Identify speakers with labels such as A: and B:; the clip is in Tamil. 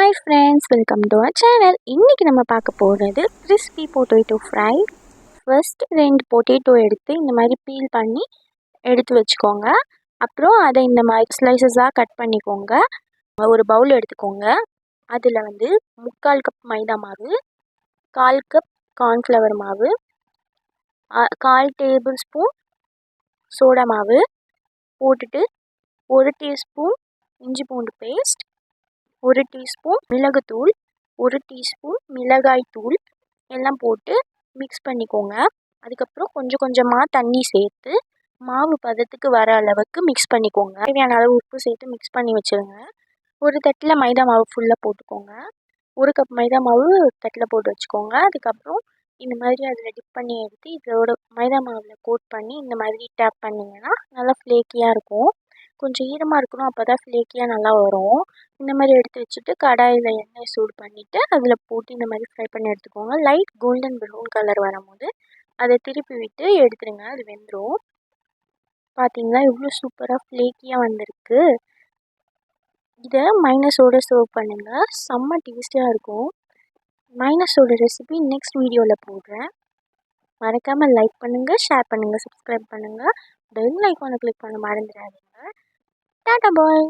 A: Hi friends, welcome to our channel. இன்றைக்கி நம்ம பார்க்க போகிறது crispy potato fry. First 2 potato எடுத்து இந்த மாதிரி பீல் பண்ணி எடுத்து வச்சுக்கோங்க. அப்புறம் அதை இந்த மாதிரி ஸ்லைசஸாக கட் பண்ணிக்கோங்க. ஒரு பவுல் எடுத்துக்கோங்க. அதில் 3/4 கப் மைதா மாவு, 1/4 கப் கார்ன்ஃப்ளவர் மாவு, 1/4 டேபிள் ஸ்பூன் சோடா மாவு போட்டுட்டு 1 டீஸ்பூன் இஞ்சி பூண்டு பேஸ்ட், 1 டீஸ்பூன் மிளகுத்தூள், 1 டீஸ்பூன் மிளகாய் தூள் எல்லாம் போட்டு மிக்ஸ் பண்ணிக்கோங்க. அதுக்கப்புறம் கொஞ்சம் கொஞ்சமாக தண்ணி சேர்த்து மாவு பதத்துக்கு வர அளவுக்கு மிக்ஸ் பண்ணிக்கோங்க. தேவையான அளவு உப்பு சேர்த்து மிக்ஸ் பண்ணி வச்சுருங்க. ஒரு தட்டில் மைதா மாவு ஃபுல்லாக போட்டுக்கோங்க. 1 கப் மைதா மாவு தட்டில் போட்டு வச்சுக்கோங்க. அதுக்கப்புறம் இந்த மாதிரி அதில் டிப் பண்ணி எடுத்து இதோட மைதா மாவில் கோட் பண்ணி இந்த மாதிரி டேப் பண்ணிங்கன்னா நல்லா ஃப்ளேக்கியாக இருக்கும். கொஞ்சம் ஈரமாக இருக்கணும், அப்போ தான் ஃப்ளேக்கியாக நல்லா வரும். இந்த மாதிரி எடுத்து வச்சுட்டு கடாயில் எண்ணெய் சூடு பண்ணிவிட்டு அதில் போட்டு இந்த மாதிரி ஃப்ரை பண்ணி எடுத்துக்கோங்க. லைட் கோல்டன் ப்ரௌன் கலர் வரும்போது அதை திருப்பி விட்டு எடுத்துருங்க, அது வெந்துடும். பார்த்தீங்களா எவ்வளோ சூப்பராக ஃப்ளேக்கியாக வந்திருக்கு. இதை மைனஸோடு சர்வ் பண்ணுங்கள், செம்ம டேஸ்டியாக இருக்கும். மைனஸோட ரெசிபி நெக்ஸ்ட் வீடியோவில் போடுறேன். மறக்காமல் லைக் பண்ணுங்கள், ஷேர் பண்ணுங்கள், சப்ஸ்கிரைப் பண்ணுங்கள், பெல் ஐக்கானை கிளிக் பண்ண மறந்துடாதீங்க. டாடா பாய்.